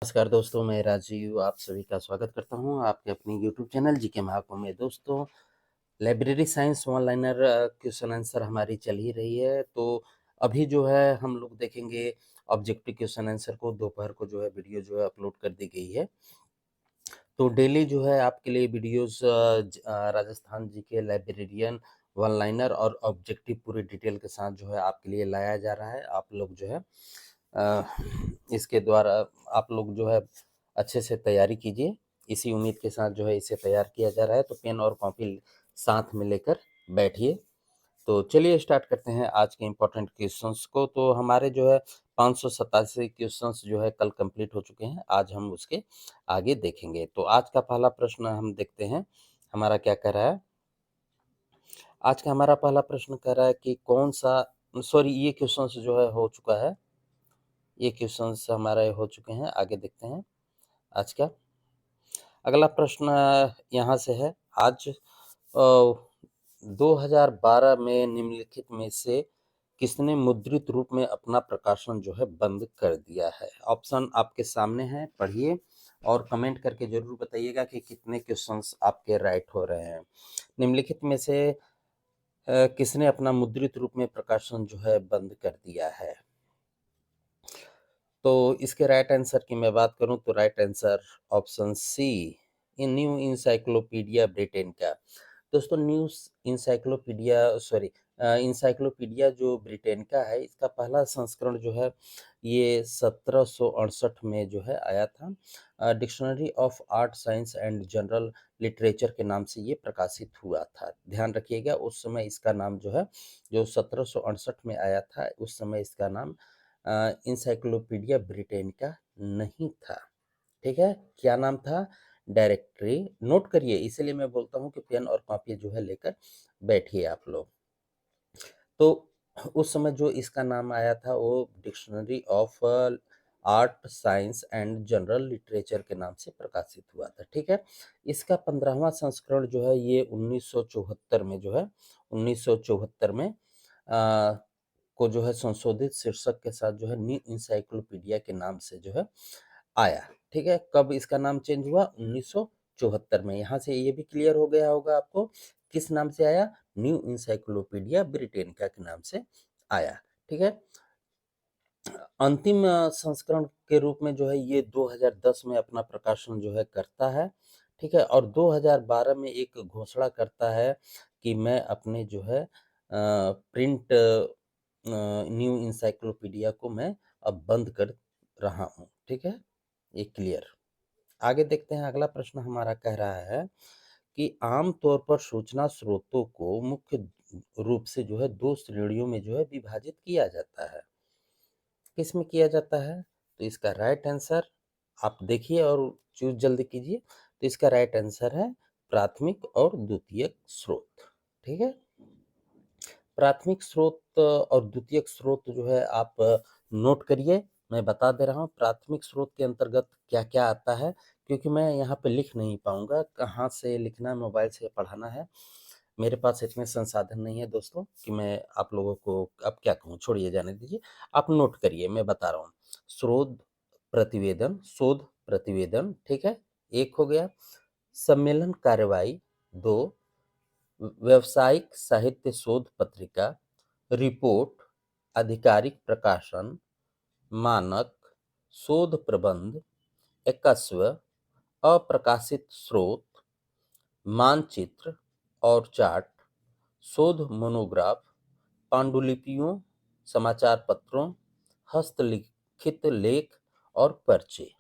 नमस्कार दोस्तों, मैं राजीव आप सभी का स्वागत करता हूं आपके अपने यूट्यूब चैनल जीके महाकुंभ में। दोस्तों, library science one liner question answer हमारी चल ही रही है। तो अभी जो है हम लोग देखेंगे ऑब्जेक्टिव क्वेश्चन आंसर को। दोपहर को जो है वीडियो जो है अपलोड कर दी गई है। तो डेली जो है आपके लिए videos Rajasthan GK librarian one liner और ऑब्जेक्टिव पूरे डिटेल के साथ जो है आपके लिए लाया जा रहा है। आप लोग जो है अ, इसके द्वारा आप लोग जो है अच्छे से तैयारी कीजिए। इसी उम्मीद के साथ जो है इसे तैयार किया जा रहा है। तो पेन और कॉपी साथ में लेकर बैठिए। तो चलिए स्टार्ट करते हैं आज के इम्पोर्टेंट क्वेश्चंस को। तो हमारे जो है 587 क्वेश्चंस जो है कल कंप्लीट हो चुके हैं। आज हम उसके आगे देखेंगे। तो आज का पहला प्रश्न हम देखते हैं हमारा क्या कह रहा है। आज का हमारा पहला प्रश्न कह रहा है कि कौन सा सॉरी ये क्वेश्चंस जो है हो चुका है। ये क्वेश्चंस हमारे हो चुके हैं। आगे देखते हैं आज का अगला प्रश्न यहाँ से है। आज 2012 में निम्नलिखित में से किसने मुद्रित रूप में अपना प्रकाशन जो है बंद कर दिया है। ऑप्शन आपके सामने है, पढ़िए और कमेंट करके जरूर बताइएगा कि कितने क्वेश्चंस आपके राइट हो रहे हैं। निम्नलिखित में से किसने अपना मुद्रित रूप में प्रकाशन जो है बंद कर दिया है। तो इसके राइट आंसर की मैं बात करूं तो right answer option C, in new encyclopedia Britannica. दोस्तो68 न्यूज इंसाइक्लोपीडिया जो ब्रिटेनिका है, इसका पहला संस्करण जो है ये 1768 में जो है आया था। Dictionary of art science and general literature के नाम से ये प्रकाशित हुआ था। ध्यान रखिएगा, उस समय इसका नाम जो है जो 1768 में आया था, उस समय इसका नाम इंसाइक्लोपीडिया ब्रिटेनिका नहीं था। ठीक है, क्या नाम था? डायरेक्टरी। नोट करिए, इसीलिए मैं बोलता हूँ कि पेन और कॉपी जो है लेकर बैठिए आप लोग। तो उस समय जो इसका नाम आया था वो dictionary of art science and general literature के नाम से प्रकाशित हुआ था। ठीक है, इसका 15वां संस्करण जो है ये 1974 में जो है 1974 में को जो है संशोधित शीर्षक के साथ जो है न्यू इंसाइक्लोपीडिया के नाम से जो है आया। ठीक है, कब इसका नाम चेंज हुआ? 1974 में। यहाँ से ये भी क्लियर हो गया होगा आपको किस नाम से आया। न्यू इंसाइक्लोपीडिया ब्रिटेनिका के नाम से आया। ठीक है, अंतिम संस्करण के रूप में जो है ये 2010 में अपना प्रकाशन जो है करता है। ठीक है, और 2012 में एक घोषणा करता है कि मैं अपने जो है प्रिंट न्यू इंसाइक्लोपीडिया को मैं अब बंद कर रहा हूँ। ठीक है, ये क्लियर। आगे देखते हैं, अगला प्रश्न हमारा कह रहा है कि आम तौर पर सूचना स्रोतों को मुख्य रूप से जो है दो श्रेणियों में जो है विभाजित किया जाता है। किस में किया जाता है? तो इसका राइट आंसर आप देखिए और चूज जल्दी कीजिए। तो इसका राइट आंसर है प्राथमिक और द्वितीयक स्रोत। ठीक है, प्राथमिक स्रोत और द्वितीयक स्रोत जो है आप नोट करिए। मैं बता दे रहा हूँ प्राथमिक स्रोत के अंतर्गत क्या क्या आता है, क्योंकि मैं यहाँ पे लिख नहीं पाऊंगा। कहाँ से लिखना है, मोबाइल से पढ़ाना है, मेरे पास इतने संसाधन नहीं है दोस्तों कि मैं आप लोगों को अब क्या कहूँ, छोड़िए, जाने दीजिए। आप नोट करिए, मैं बता रहा हूँ। शोध प्रतिवेदन, ठीक है, एक हो गया। सम्मेलन कार्यवाही, दो। व्यावसायिक साहित्य शोध पत्रिका, रिपोर्ट, आधिकारिक प्रकाशन, मानक, शोध प्रबंध, एकस्व, अप्रकाशित स्रोत, मानचित्र और चार्ट, शोध मोनोग्राफ, पांडुलिपियों, समाचार पत्रों, हस्तलिखित लेख और पर्चे।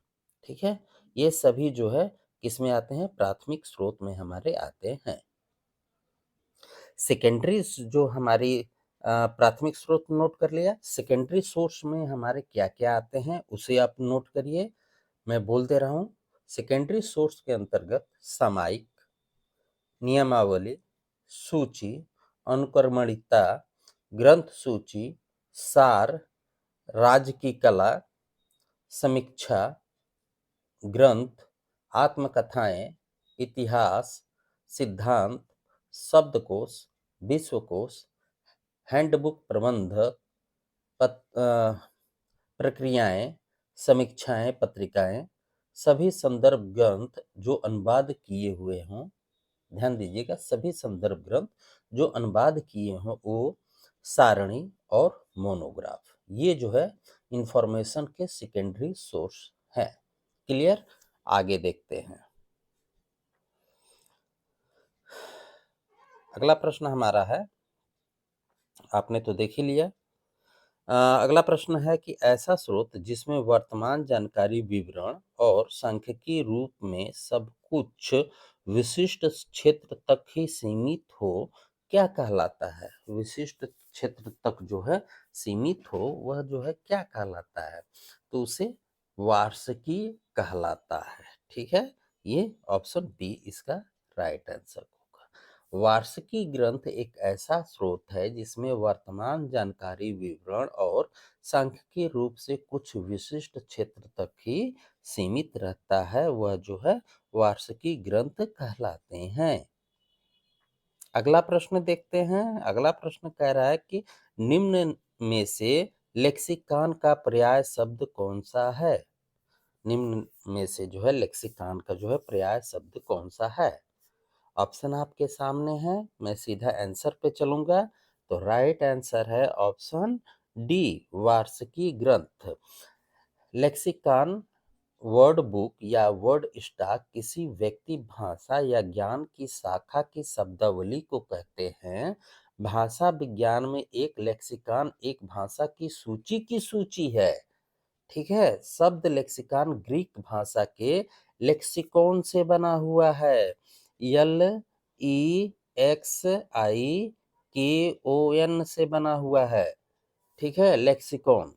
ठीक है, ये सभी जो है किसमें आते हैं? प्राथमिक स्रोत में हमारे आते हैं। सेकेंडरी जो हमारी प्राथमिक स्रोत नोट कर लिया। सेकेंडरी सोर्स में हमारे क्या क्या आते हैं उसे आप नोट करिए, मैं बोल दे रहा हूँ। सेकेंडरी सोर्स के अंतर्गत सामायिक, नियमावली, सूची, अनुक्रमणिकता, ग्रंथ सूची, सार, राज्य की कला, समीक्षा, ग्रंथ, आत्मकथाएं, इतिहास, सिद्धांत, शब्दकोश, विश्वकोश, हैंडबुक प्रबंधक, प्रक्रियाएं, समीक्षाएं, पत्रिकाएं, सभी संदर्भ ग्रंथ जो अनुवाद किए हुए हों, ध्यान दीजिएगा, सभी संदर्भ ग्रंथ जो अनुवाद किए हों वो सारणी और मोनोग्राफ, ये जो है इंफॉर्मेशन के सेकेंडरी सोर्स हैं। क्लियर? आगे देखते हैं। अगला प्रश्न हमारा है, आपने तो देख ही लिया। अगला प्रश्न है कि ऐसा स्रोत जिसमें वर्तमान जानकारी विवरण और सांख्यिकीय रूप में सब कुछ विशिष्ट क्षेत्र तक ही सीमित हो, क्या कहलाता है? विशिष्ट क्षेत्र तक जो है सीमित हो, वह जो है क्या कहलाता है? तो उसे वार्षिकी कहलाता है। ठीक है, ये ऑप्शन बी इसका राइट आंसर होगा। वार्षिकी ग्रंथ एक ऐसा स्रोत है जिसमें वर्तमान जानकारी विवरण और सांख्यिकीय रूप से कुछ विशिष्ट क्षेत्र तक ही सीमित रहता है, वह जो है वार्षिकी ग्रंथ कहलाते हैं। अगला प्रश्न देखते हैं। अगला प्रश्न कह रहा है कि निम्न में से लेक्सिकॉन का पर्याय शब्द कौन सा है? निम्न में से जो है लेक्सिकॉन का जो है पर्याय शब्द कौन सा है? ऑप्शन आपके सामने है, मैं सीधा आंसर पे चलूंगा। तो राइट आंसर है ऑप्शन डी, वार्षिकी ग्रंथ। लेक्सिकॉन वर्ड बुक या वर्ड स्टॉक किसी व्यक्ति, भाषा या ज्ञान की शाखा की शब्दावली को कहते हैं। भाषा विज्ञान में एक लेक्सिकॉन एक भाषा की सूची है। ठीक है, शब्द लेक्सिकॉन ग्रीक भाषा के लेक्सिकॉन से बना हुआ है। LEXIKON से बना हुआ है। ठीक है, लेक्सिकॉन।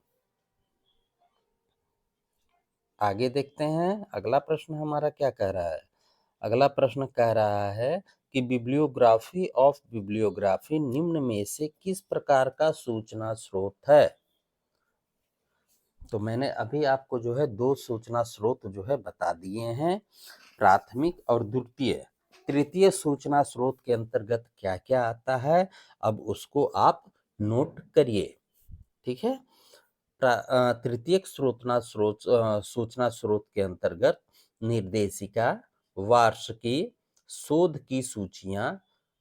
आगे देखते हैं अगला प्रश्न हमारा क्या कह रहा है। अगला प्रश्न कह रहा है कि बिब्लियोग्राफी ऑफ बिब्लियोग्राफी निम्न में से किस प्रकार का सूचना स्रोत है? तो मैंने अभी आपको जो है दो सूचना स्रोत जो है बता दिए हैं, प्राथमिक और द्वितीय। तृतीय सूचना स्रोत के अंतर्गत क्या क्या आता है, अब उसको आप नोट करिए। ठीक है, तृतीयक सूचना स्रोत के अंतर्गत निर्देशिका, वार्षिकी, शोध की सूचियां,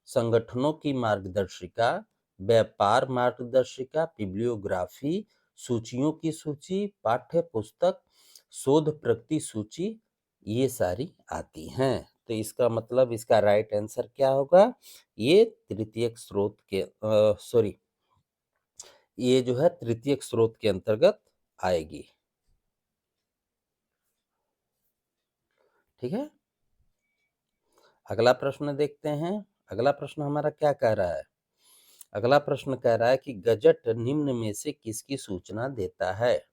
संगठनों की मार्गदर्शिका, व्यापार मार्गदर्शिका, बिब्लियोग्राफी, सूचियों की सूची, पाठ्य पुस्तक, शोध प्रगति सूची, ये सारी आती हैं। तो इसका मतलब इसका राइट आंसर क्या होगा? ये तृतीयक स्रोत के सॉरी, ये जो है तृतीयक स्रोत के अंतर्गत आएगी। ठीक है, अगला प्रश्न देखते हैं। अगला प्रश्न हमारा क्या कह रहा है? अगला प्रश्न कह रहा है कि गजट निम्न में से किसकी सूचना देता है?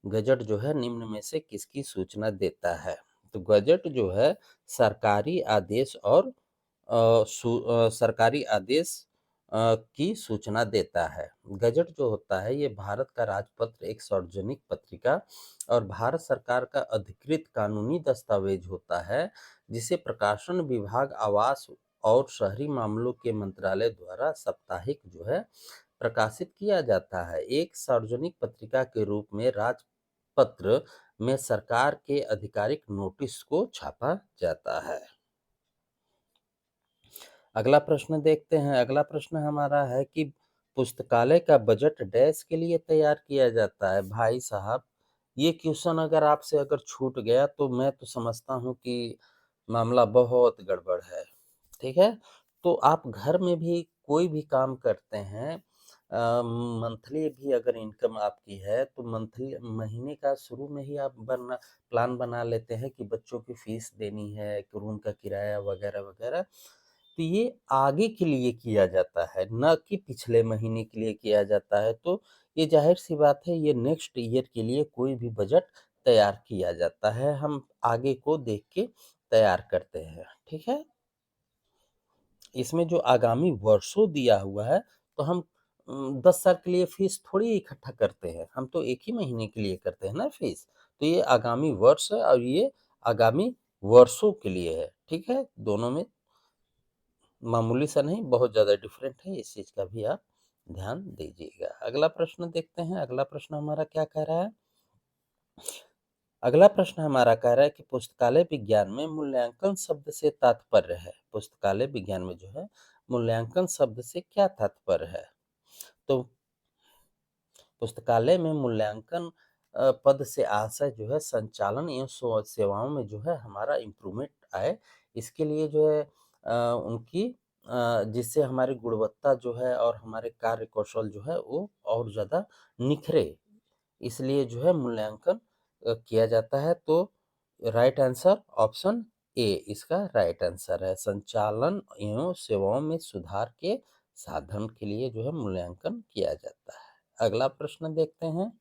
गजट जो है निम्न में से किसकी सूचना देता है? तो गजट जो है सरकारी आदेश और सरकारी आदेश की सूचना देता है। गजट जो होता है ये भारत का राजपत्र, एक सार्वजनिक पत्रिका और भारत सरकार का अधिकृत कानूनी दस्तावेज होता है, जिसे प्रकाशन विभाग, आवास और शहरी मामलों के मंत्रालय द्वारा साप्ताहिक जो है प्रकाशित किया जाता है। एक सार्वजनिक पत्रिका के रूप में राजपत्र में सरकार के आधिकारिक नोटिस को छापा जाता है। अगला प्रश्न देखते हैं। अगला प्रश्न हमारा है कि पुस्तकालय का बजट डैश के लिए तैयार किया जाता है। भाई साहब, ये क्वेश्चन अगर आपसे अगर छूट गया तो मैं तो समझता हूँ कि मामला बहुत गड़बड़ है। ठीक है, तो आप घर में भी कोई भी काम करते हैं, मंथली भी अगर इनकम आपकी है तो मंथली महीने का शुरू में ही आप प्लान बना लेते हैं कि बच्चों की फीस देनी है, रूम का किराया वगैरह वगैरह। तो ये आगे के लिए किया जाता है, न कि पिछले महीने के लिए किया जाता है। तो ये जाहिर सी बात है, ये नेक्स्ट ईयर के लिए कोई भी बजट तैयार किया जाता है, हम आगे को देख के तैयार करते हैं। ठीक है, इसमें जो आगामी वर्षों दिया हुआ है, तो हम 10 साल के लिए फीस थोड़ी इकट्ठा करते हैं, हम तो एक ही महीने के लिए करते हैं ना फीस। तो ये आगामी वर्ष है और ये आगामी वर्षों के लिए है। ठीक है, दोनों में मामूली सा नहीं, बहुत ज़्यादा डिफरेंट है, इस चीज़ का भी आप ध्यान दीजिएगा। अगला प्रश्न देखते हैं। अगला प्रश्न हमारा क्या कह रहा है? अगला प्रश्न हमारा कह रहा है कि पुस्तकालय विज्ञान में मूल्यांकन शब्द से तात्पर्य है। पुस्तकालय विज्ञान में जो है मूल्यांकन शब्द से क्या तात्पर्य है? तो पुस्तकालय में मूल्यांकन पद से आशय जो है संचालन एवं सेवाओं में जो है हमारा इम्प्रूवमेंट आए, इसके लिए जो है उनकी जिससे हमारी गुणवत्ता जो है और हमारे कार्य कौशल जो है वो और ज़्यादा निखरे, इसलिए जो है मूल्यांकन किया जाता है। तो राइट आंसर ऑप्शन ए इसका राइट आंसर है। संचालन एवं सेवाओं में सुधार के साधन के लिए जो है मूल्यांकन किया जाता है। अगला प्रश्न देखते हैं।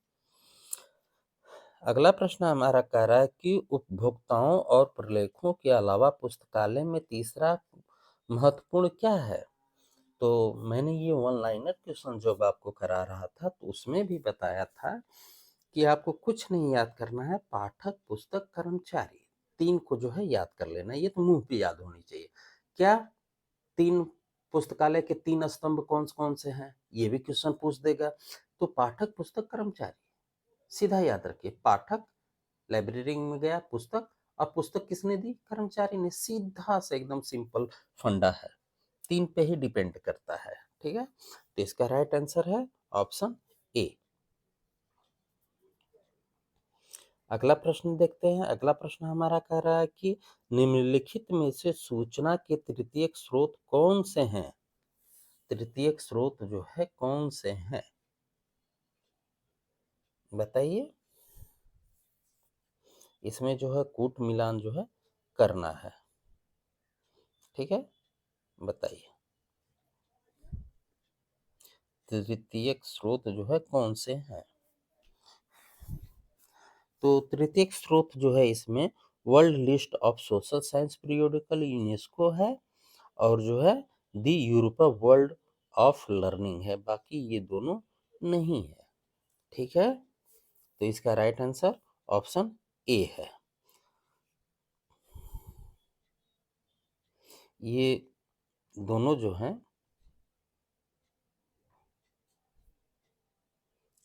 अगला प्रश्न हमारा कह रहा है कि उपभोक्ताओं और प्रलेखों के अलावा पुस्तकालय में तीसरा महत्वपूर्ण क्या है? तो मैंने ये वन लाइनर क्वेश्चन जब आपको करा रहा था तो उसमें भी बताया था कि आपको कुछ नहीं याद करना है, पाठक, पुस्तक, कर्मचारी, 3 को जो है याद कर लेना है। ये तो मुँह पे याद होनी चाहिए। क्या 3 पुस्तकालय के 3 स्तंभ कौन-कौन से हैं? ये भी क्वेश्चन पूछ देगा। तो पाठक, पुस्तक, कर्मचारी, सीधा याद रखिए। पाठक लाइब्रेरी में गया, पुस्तक, और पुस्तक किसने दी? कर्मचारी ने। सीधा सा एकदम सिंपल फंडा है। 3 पे ही डिपेंड करता है, ठीक है? तो इसका राइट आंसर है ऑप्शन ए। अगला प्रश्न देखते हैं। अगला प्रश्न हमारा कह रहा है कि निम्नलिखित में से सूचना के तृतीयक स्रोत कौन से हैं? तृतीयक स्रोत जो है कौन से हैं? बताइए। इसमें जो है कूट मिलान जो है करना है, ठीक है? बताइए। तृतीयक स्रोत जो है कौन से हैं? तो तृतीयक स्रोत जो है इसमें world list of social science periodical UNESCO है, और जो है दी यूरोपा वर्ल्ड ऑफ लर्निंग है। बाकी ये दोनों नहीं है, ठीक है? तो इसका राइट आंसर ऑप्शन ए है। ये दोनों जो हैं,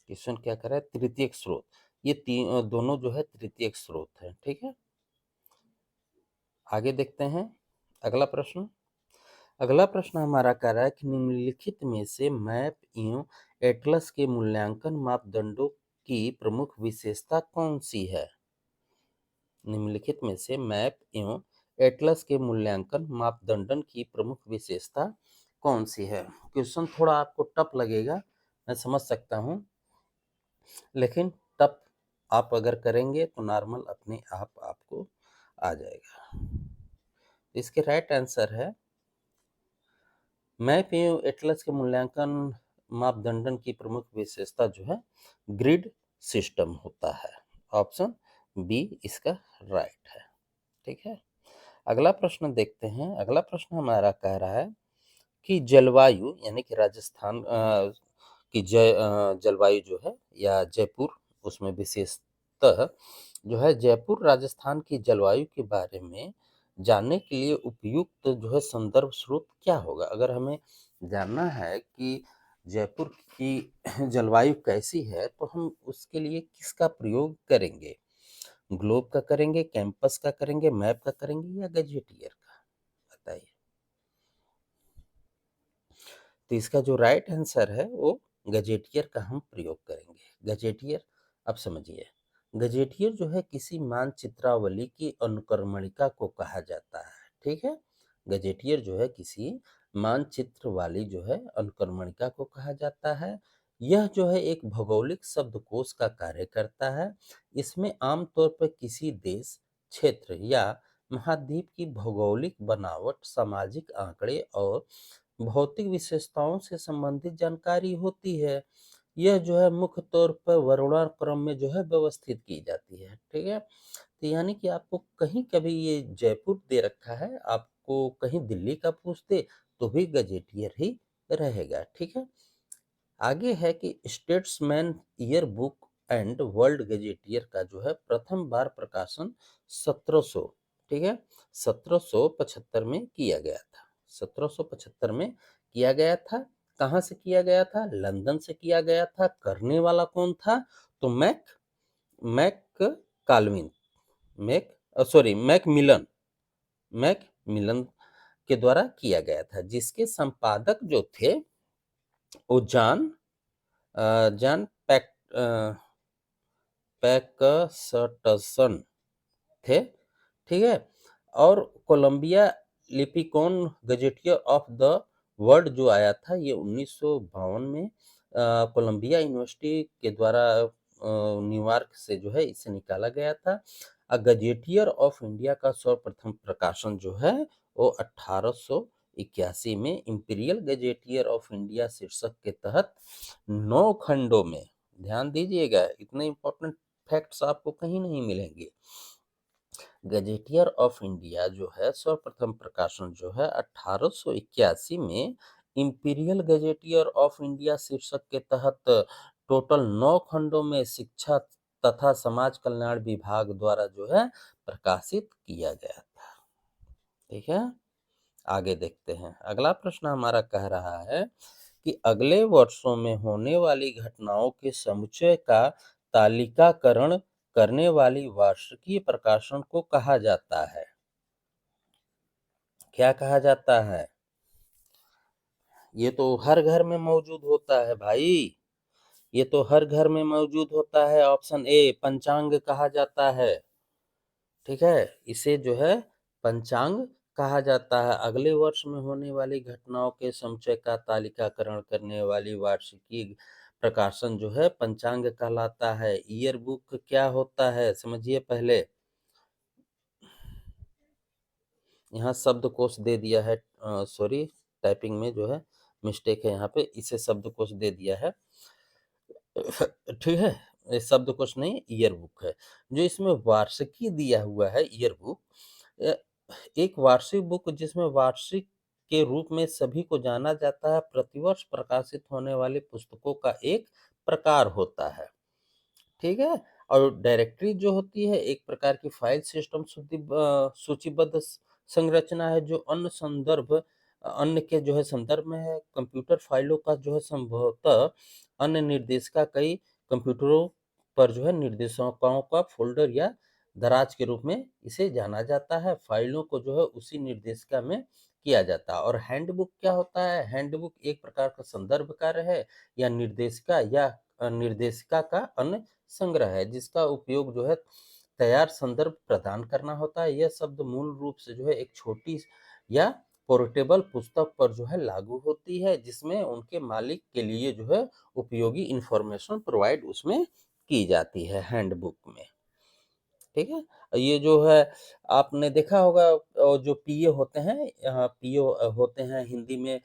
क्वेश्चन क्या कर रहा है? तृतीयक स्रोत, ये दोनों जो है तृतीयक स्रोत है, ठीक है? आगे देखते हैं अगला प्रश्न। अगला प्रश्न हमारा कह रहा है कि निम्नलिखित में से मैप एवं एटलस के मूल्यांकन मापदंडों की प्रमुख विशेषता कौन सी है? निम्नलिखित में से मैप एवं एटलस के मूल्यांकन मापदंडन की प्रमुख विशेषता कौन सी है? क्वेश्चन थोड़ा आपको टफ लगेगा, मैं समझ सकता हूँ, लेकिन टफ आप अगर करेंगे तो नॉर्मल अपने आप आपको आ जाएगा। इसके राइट आंसर है मैप एवं एटलस के मूल्यांकन मापदंडन की प्रमुख विशेषता जो है ग्रिड सिस्टम होता है। ऑप्शन बी इसका राइट है, ठीक है? अगला प्रश्न देखते हैं। अगला प्रश्न हमारा कह रहा है कि जलवायु यानी कि राजस्थान की जलवायु जो है या जयपुर, उसमें विशेषतः जो है जयपुर राजस्थान की जलवायु के बारे में जानने के लिए उपयुक्त जो है संदर्भ स्रोत क्या होगा? अगर हमें जानना है कि जयपुर की जलवायु कैसी है तो हम उसके लिए किसका प्रयोग करेंगे? ग्लोब का करेंगे, कैंपस का करेंगे, मैप का करेंगे या गजेटियर का? बताइए। तो इसका जो राइट आंसर है वो गजेटियर का हम प्रयोग करेंगे। गजेटियर, अब समझिए, गजेटियर जो है किसी मानचित्रावली की अनुक्रमणिका को कहा जाता है, ठीक है? गजेटियर जो है किसी मानचित्र वाली जो है अनुक्रमणिका को कहा जाता है। यह जो है एक भौगोलिक शब्दकोश का कार्य करता है। इसमें आमतौर पर किसी देश, क्षेत्र या महाद्वीप की भौगोलिक बनावट, सामाजिक आंकड़े और भौतिक विशेषताओं से संबंधित जानकारी होती है। यह जो है मुख्य तौर पर वर्णानुक्रम में जो है व्यवस्थित की जाती है, ठीक है? तो यानी कि आपको कहीं कभी ये जयपुर दे रखा है, आपको कहीं दिल्ली का पूछ दे तो भी गजेटियर ही रहेगा, ठीक है? आगे है कि statesman year book and world gazetteer का जो है प्रथम बार प्रकाशन 1700, ठीक है, 1775 में किया गया था। 1775 में किया गया था। कहाँ से किया गया था? लंदन से किया गया था। करने वाला कौन था? तो Mac Mac Calvin Macmillan Macmillan के द्वारा किया गया था, जिसके संपादक जो थे वो जॉन पैकसटसन थे, ठीक है? और Columbia Lippincott gazetteer of the world जो आया था ये 1952 में कोलंबिया यूनिवर्सिटी के द्वारा न्यूयॉर्क से जो है इसे निकाला गया था। गजेटियर ऑफ इंडिया का सर्वप्रथम प्रकाशन जो है वो 1881 में इंपीरियल गजेटियर ऑफ इंडिया शीर्षक के तहत 9 खंडों में, ध्यान दीजिएगा, इतने इंपॉर्टेंट फैक्ट्स आपको कहीं नहीं मिलेंगे। गजेटियर ऑफ इंडिया जो है सर्वप्रथम प्रकाशन जो है 1881 में इंपीरियल गजेटियर ऑफ इंडिया शीर्षक के तहत टोटल 9 खंडों में शिक्षा तथा समाज कल्याण विभाग द्वारा जो है प्रकाशित किया गया था। ठीक है, आगे देखते हैं। अगला प्रश्न हमारा कह रहा है कि अगले वर्षों में होने वाली घटनाओं के समुच्चय का तालिकाकरण करने वाली वार्षिकी प्रकाशन को कहा जाता है। क्या कहा जाता है? ये तो हर घर में मौजूद होता है भाई, ये तो हर घर में मौजूद होता है। ऑप्शन ए पंचांग कहा जाता है। ठीक है, इसे जो है पंचांग कहा जाता है। अगले वर्ष में होने वाली घटनाओं के समुच्चय का तालिकाकरण करने वाली वार्षिकी प्रकाशन जो है पंचांग कहलाता है। ईयर बुक क्या होता है समझिए पहले। यहाँ शब्दकोश दे दिया है, सॉरी टाइपिंग में जो है मिस्टेक है, यहाँ पे इसे शब्दकोश दे दिया है। ठीक है, ये शब्दकोश नहीं ईयर बुक है। जो इसमें वार्षिकी दिया हुआ है ईयर बुक, एक वार्षिक बुक जिसमें वार्षिक के रूप में सभी को जाना जाता है, प्रतिवर्ष प्रकाशित होने वाली पुस्तकों का एक प्रकार होता है। ठीक है, और डायरेक्टरी जो होती है एक प्रकार की फाइल सिस्टम सूचीबद्ध संरचना है जो अन्य के जो है संदर्भ में है। कंप्यूटर फाइलों का जो है संभवतः अन्य निर्देशिका कई कंप्यूटरों पर जो है निर्देशिकाओं का फोल्डर या दराज के रूप में इसे जाना जाता है। फाइलों को जो है उसी निर्देशिका में किया जाता है। और हैंडबुक क्या होता है? हैंडबुक एक प्रकार का संदर्भ कार्य है या निर्देशिका या निर्देशिका का अन्य संग्रह है, जिसका उपयोग जो है तैयार संदर्भ प्रदान करना होता है। यह शब्द मूल रूप से जो है एक छोटी या पोर्टेबल पुस्तक पर जो है लागू होती है, जिसमें उनके मालिक के लिए जो है उपयोगी इंफॉर्मेशन प्रोवाइड उसमें की जाती है हैंडबुक में। ठीक है, ये जो है आपने देखा होगा जो पीए होते हैं, पीओ होते हैं हिंदी में,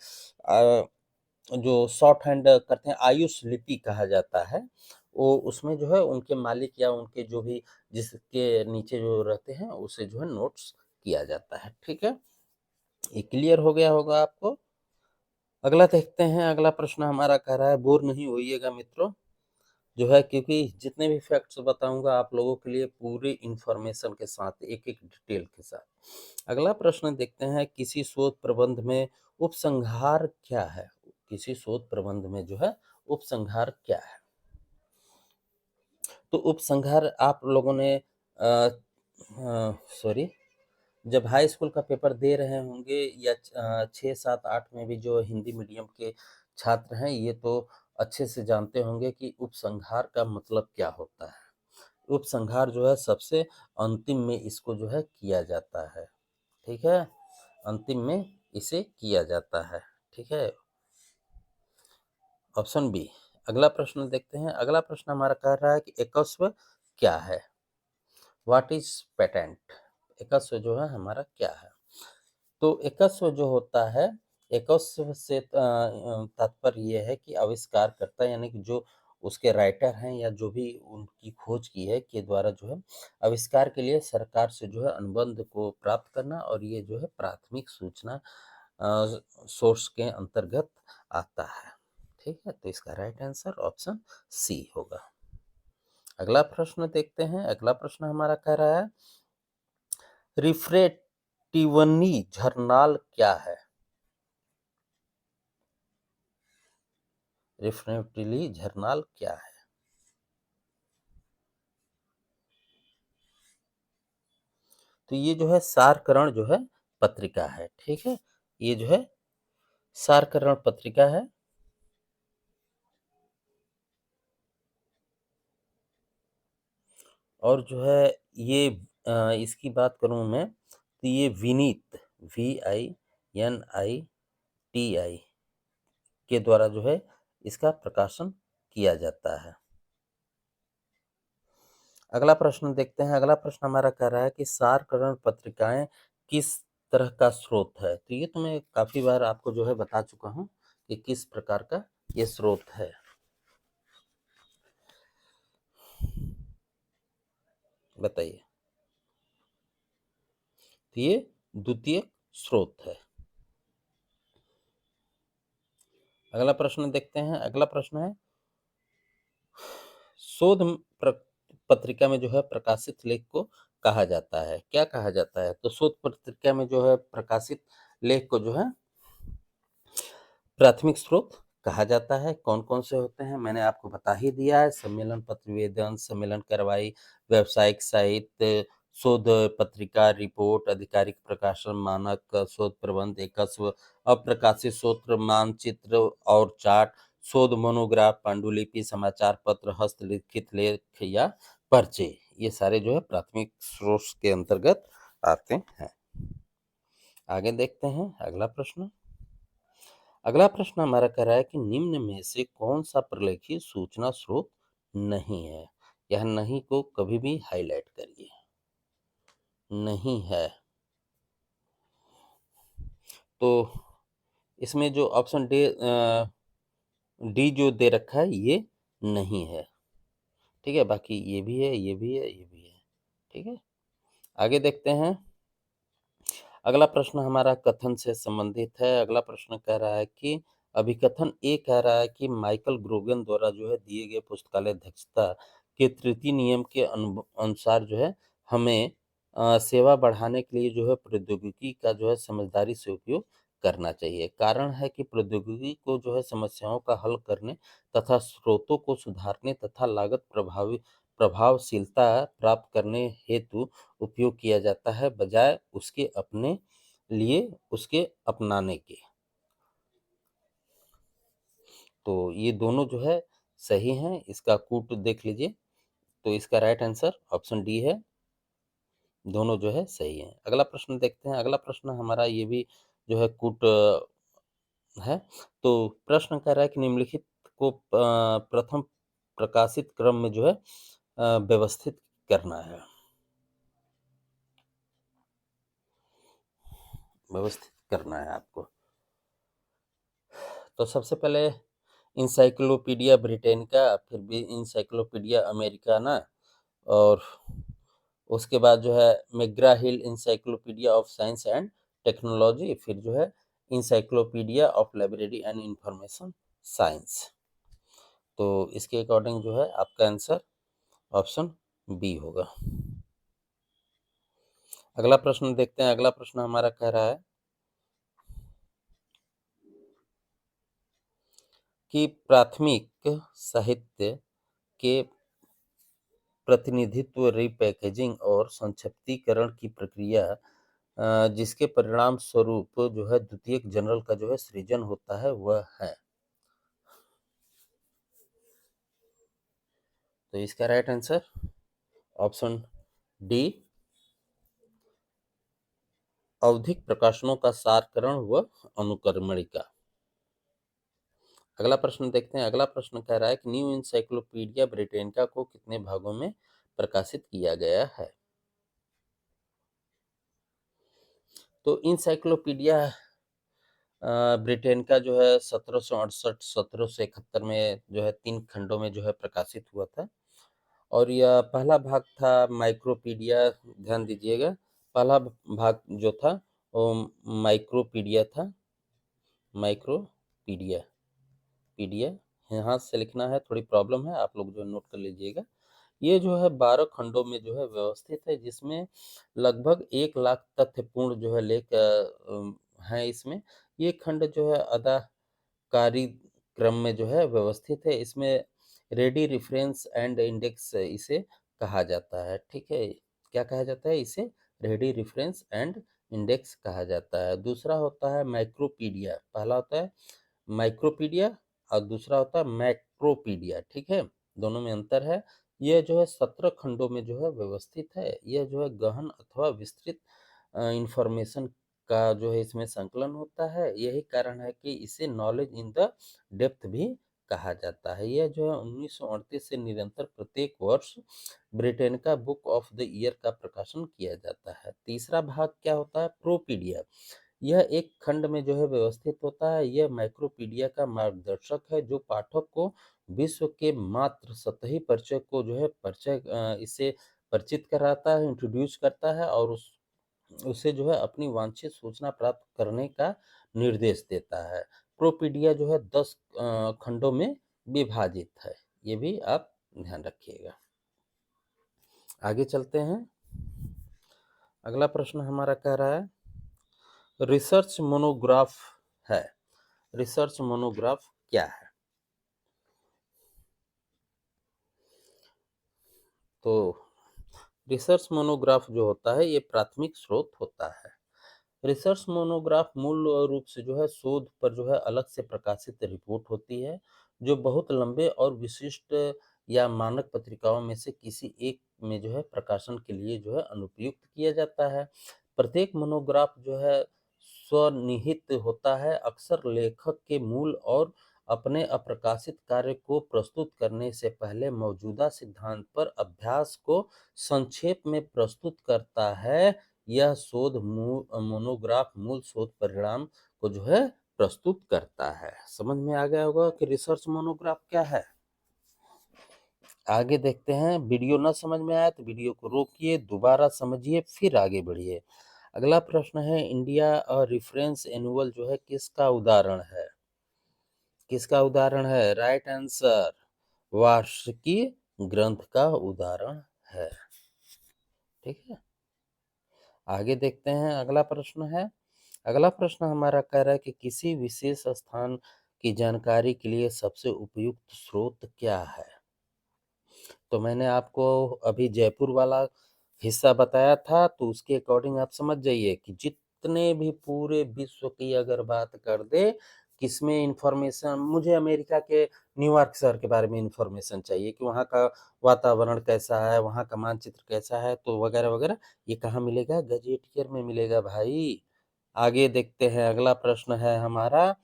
जो शॉर्ट हैंड करते हैं आयुष लिपि कहा जाता है, वो उसमें जो है उनके मालिक या उनके जो भी जिसके नीचे जो रहते हैं उसे जो है नोट्स किया जाता है। ठीक है, ये क्लियर हो गया होगा आपको। अगला देखते हैं। अगला प्रश्न हमारा कह रहा है, बोर नहीं होइएगा मित्रों, जो है क्योंकि जितने भी फैक्ट्स बताऊंगा आप लोगों के लिए पूरी इंफॉर्मेशन के साथ, एक एक डिटेल के साथ। अगला प्रश्न देखते हैं, किसी शोध प्रबंध में उपसंहार क्या है? किसी शोध प्रबंध में जो है उपसंहार क्या है? तो उपसंहार आप लोगों ने सॉरी, जब हाई स्कूल का पेपर दे रहे होंगे या 6, 7, 8 में भी जो हिंदी मीडियम के छात्र हैं ये तो अच्छे से जानते होंगे कि उपसंहार का मतलब क्या होता है। उपसंहार जो है सबसे अंतिम में इसको जो है किया जाता है। ठीक है, अंतिम में इसे किया जाता है। ठीक है, ऑप्शन बी। अगला प्रश्न देखते हैं। अगला प्रश्न हमारा कह रहा है कि एकस्व क्या है? What is patent? एकस्व जो है हमारा क्या है? तो एकस्व जो होता है, एकस्व से तात्पर्य ये है कि आविष्कारकर्ता यानी कि जो उसके राइटर हैं या जो भी उनकी खोज की है के द्वारा जो है आविष्कार के लिए सरकार से जो है अनुबंध को प्राप्त करना, और ये जो है प्राथमिक सूचना सोर्स के अंतर्गत आता है। ठीक है, तो इसका राइट आंसर ऑप्शन सी होगा। अगला प्रश्न देखते हैं। अगला प्रश्न हमारा कह रहा है, रिफ्रेक्टिवनी झरनाल क्या है? रिफ्रेक्टिवली झरनाल क्या है? तो ये जो है सारकरण जो है पत्रिका है, ठीक है? ये जो है सारकरण पत्रिका है। और जो है ये इसकी बात करूँ मैं, तो ये विनीत, VINITI के द्वारा जो है इसका प्रकाशन किया जाता है। अगला प्रश्न देखते हैं। अगला प्रश्न हमारा कह रहा है कि सारकरण पत्रिकाएँ किस तरह का स्रोत है? तो ये तो मैं काफ़ी बार आपको जो है बता चुका हूँ कि किस प्रकार का ये स्रोत है। बताइए। तो ये द्वितीयक स्रोत है। अगला प्रश्न देखते हैं। अगला प्रश्न है शोध पत्रिका में जो है प्रकाशित लेख को कहा जाता है, क्या कहा जाता है? तो शोध पत्रिका में जो है प्रकाशित लेख को जो है प्राथमिक स्रोत कहा जाता है। कौन कौन से होते हैं मैंने आपको बता ही दिया है। सम्मेलन प्रतिवेदन, सम्मेलन कार्रवाई, व्यावसायिक साहित्य, शोध पत्रिका, रिपोर्ट, आधिकारिक प्रकाशन, मानक, शोध प्रबंध, एकस्व, अप्रकाशित शोध मानचित्र और चार्ट, शोध मोनोग्राफ, पांडुलिपि, समाचार पत्र, हस्तलिखित लेख या पर्चे, ये सारे जो है प्राथमिक स्रोत के अंतर्गत आते हैं। आगे देखते हैं अगला प्रश्न। अगला प्रश्न हमारा कह रहा है कि निम्न में से कौन सा प्रलेखित सूचना स्रोत नहीं है? यह नहीं को कभी भी हाईलाइट करिए। नहीं है। तो इसमें जो ऑप्शन डी जो दे रखा है ये नहीं है। ठीक है, बाकी ये भी है, ये भी है, ये भी है। ठीक है, आगे देखते हैं। अगला प्रश्न हमारा कथन से संबंधित है। अगला प्रश्न कह रहा है कि अभिकथन ए कह रहा है कि माइकल ग्रोगन द्वारा जो है दिए गए पुस्तकालय अध्यक्षता के तृतीय नियम के अनुसार जो है हमें सेवा बढ़ाने के लिए जो है प्रौद्योगिकी का जो है समझदारी से उपयोग करना चाहिए। कारण है कि प्रौद्योगिकी को जो है समस्याओं का हल करने तथा स्रोतों को सुधारने तथा लागत प्रभावशीलता प्राप्त करने हेतु उपयोग किया जाता है, बजाय उसके अपने लिए उसके अपनाने के। तो ये दोनों जो है सही हैं। इसका कूट देख लीजिए। तो इसका राइट आंसर ऑप्शन डी है। दोनों जो है सही हैं। अगला प्रश्न देखते हैं। अगला प्रश्न हमारा ये भी जो है कूट है। तो प्रश्न कह रहा है कि निम्नलिखित को प्रथम प्रकाशित क्रम में जो है व्यवस्थित करना है। व्यवस्थित करना है आपको। तो सबसे पहले इंसाइक्लोपीडिया ब्रिटेनिका, फिर भी इंसाइक्लोपीडिया अमेरिकाना, और उसके बाद जो है McGrath hill encyclopedia of science and technology, फिर जो है encyclopedia of library and information science. तो इसके अकॉर्डिंग जो है आपका आंसर ऑप्शन बी होगा। अगला प्रश्न देखते हैं। अगला प्रश्न हमारा कह रहा है कि प्राथमिक साहित्य के प्रतिनिधित्व, रीपैकेजिंग और संक्षिप्तीकरण की प्रक्रिया जिसके परिणाम स्वरूप जो है द्वितीयक जर्नल का जो है सृजन होता है वह है। तो इसका राइट आंसर ऑप्शन डी, आवधिक प्रकाशनों का सारकरण व अनुक्रमणिका। अगला प्रश्न देखते हैं। अगला प्रश्न कह रहा है कि न्यू इंसाइक्लोपीडिया ब्रिटेनिका को कितने भागों में प्रकाशित किया गया है? तो इंसाइक्लोपीडिया ब्रिटेनिका जो है 1768-1771 में जो है 3 खंडों में जो है प्रकाशित हुआ था। और यह पहला भाग था माइक्रोपीडिया, ध्यान दीजिएगा। पहला भाग जो था वो माइक्रोपीडिया था। माइक्रोपीडिया, पीडिया यहाँ से लिखना है, थोड़ी प्रॉब्लम है, आप लोग जो नोट कर लीजिएगा। ये जो है 12 खंडों में जो है व्यवस्थित है, जिसमें लगभग 1 लाख तथ्यपूर्ण जो है लेख हैं इसमें। ये खंड जो है अदाकारी क्रम में जो है व्यवस्थित है। इसमें रेडी रेफरेंस एंड इंडेक्स इसे कहा जाता है। ठीक है, क्या कहा जाता है इसे? रेडी रेफरेंस एंड इंडेक्स कहा जाता है। दूसरा होता है माइक्रोपीडिया, पहला होता है माइक्रोपीडिया और दूसरा होता है मैक्रोपीडिया, ठीक है, दोनों में अंतर है। यह जो है 17 खंडों में जो है व्यवस्थित है। यह जो है गहन अथवा विस्तृत इंफॉर्मेशन का जो है इसमें संकलन होता है। यही कारण है कि इसे नॉलेज इन द डेप्थ भी कहा जाता है। यह जो है 1938 से निरंतर प्रत्येक वर्ष ब्रिटेन का बुक ऑफ द ईयर का प्रकाशन किया जाता है। तीसरा भाग क्या होता है, प्रोपीडिया। यह एक खंड में जो है व्यवस्थित होता है। यह माइक्रोपीडिया का मार्गदर्शक है जो पाठक को विश्व के मात्र सतही परिचय को जो है इससे परिचित कराता है, इंट्रोड्यूस करता है और उसे जो है अपनी वांछित सूचना प्राप्त करने का निर्देश देता है। प्रोपीडिया जो है 10 खंडों में विभाजित है। ये भी आप ध्यान रखिएगा। आगे चलते हैं। अगला प्रश्न हमारा कह रहा है रिसर्च मोनोग्राफ है। रिसर्च मोनोग्राफ क्या है? तो रिसर्च मोनोग्राफ जो होता है ये प्राथमिक स्रोत होता है। रिसर्च मोनोग्राफ मूल रूप से जो है शोध पर जो है अलग से प्रकाशित रिपोर्ट होती है जो बहुत लंबे और विशिष्ट या मानक पत्रिकाओं में से किसी एक में जो है प्रकाशन के लिए जो है अनुपयुक्त किया जाता है। प्रत्येक मोनोग्राफ जो है स्वनिहित होता है। अक्सर लेखक के मूल और अपने अप्रकाशित कार्य को प्रस्तुत करने से पहले मौजूदा सिद्धांत पर अभ्यास को संक्षेप में प्रस्तुत करता है। यह शोध मोनोग्राफ मूल शोध परिणाम को जो है प्रस्तुत करता है। समझ में आ गया होगा कि रिसर्च मोनोग्राफ क्या है। आगे देखते हैं। वीडियो ना समझ में आया तो वीडियो को रोकिए, दोबारा समझिए, फिर आगे बढ़िए। अगला प्रश्न है इंडिया रेफरेंस एनुअल जो है किसका उदाहरण है? किसका उदाहरण है? राइट आंसर, वार्षिकी ग्रंथ का उदाहरण है। ठीक है, आगे देखते हैं। अगला प्रश्न है, अगला प्रश्न हमारा कह रहा है कि किसी विशेष स्थान की जानकारी के लिए सबसे उपयुक्त स्रोत क्या है? तो मैंने आपको अभी जयपुर वाला हिस्सा बताया था, तो उसके अकॉर्डिंग आप समझ जाइए कि जितने भी पूरे विश्व की अगर बात कर दे, किसमें इंफॉर्मेशन, मुझे अमेरिका के न्यूयॉर्क शहर के बारे में इंफॉर्मेशन चाहिए कि वहाँ का वातावरण कैसा है, वहाँ का मानचित्र कैसा है, तो वगैरह वगैरह, ये कहाँ मिलेगा? गजेटियर में मिलेगा भाई। आगे देखते हैं। अगला प्रश्न है हमारा,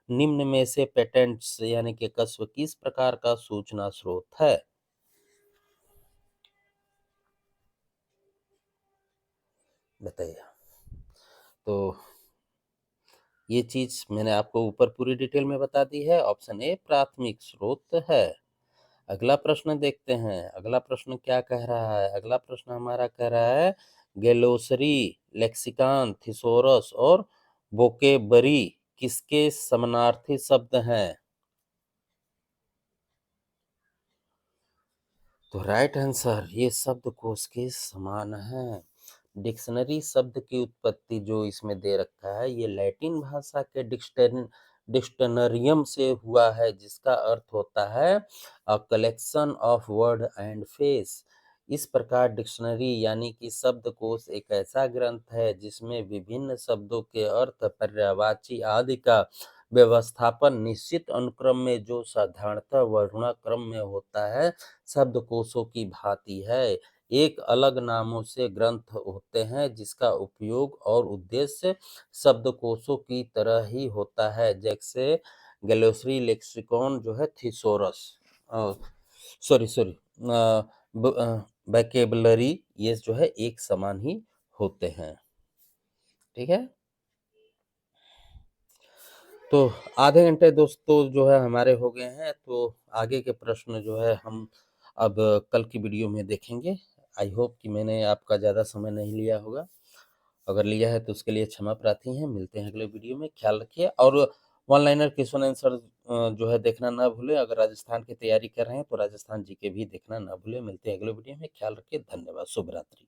निम्न में से पेटेंट्स यानी कि कस्व किस प्रकार का सूचना स्रोत है? बताइए। तो ये चीज मैंने आपको ऊपर पूरी डिटेल में बता दी है। ऑप्शन ए प्राथमिक स्रोत है। अगला प्रश्न देखते हैं। अगला प्रश्न क्या कह रहा है? अगला प्रश्न हमारा कह रहा है ग्लोसरी, लेक्सिकॉन, थिसोरस और वोकेबरी किसके समानार्थी शब्द हैं? तो राइट आंसर, ये शब्दकोश के समान है। डिक्शनरी शब्द की उत्पत्ति जो इसमें दे रखा है ये लैटिन भाषा के डिक्शनरियम से हुआ है जिसका अर्थ होता है a collection of word and face. इस प्रकार डिक्शनरी यानी कि शब्दकोश एक ऐसा ग्रंथ है जिसमें विभिन्न शब्दों के अर्थ, पर्यायवाची आदि का व्यवस्थापन निश्चित अनुक्रम में जो साधारणतः वर्णाक्रम में होता है शब्दकोशों की भांति है। एक अलग नामों से ग्रंथ होते हैं जिसका उपयोग और उद्देश्य शब्दकोशों की तरह ही होता है, जैसे ग्लोसरी, लेक्सिकॉन जो है, थिसोरस, सॉरी सॉरी वोकैबुलरी, ये जो है एक समान ही होते हैं। ठीक है, तो आधे घंटे दोस्तों जो है हमारे हो गए हैं, तो आगे के प्रश्न जो है हम अब कल की वीडियो में देखेंगे। आई होप कि मैंने आपका ज़्यादा समय नहीं लिया होगा। अगर लिया है तो उसके लिए क्षमा प्रार्थी हैं। मिलते हैं अगले वीडियो में, ख्याल रखिए। और वन लाइनर क्वेश्चन आंसर जो है देखना ना भूलें। अगर राजस्थान की तैयारी कर रहे हैं तो राजस्थान जीके भी देखना ना भूलें। मिलते हैं अगले वीडियो में, ख्याल रखिए। धन्यवाद, शुभ रात्रि।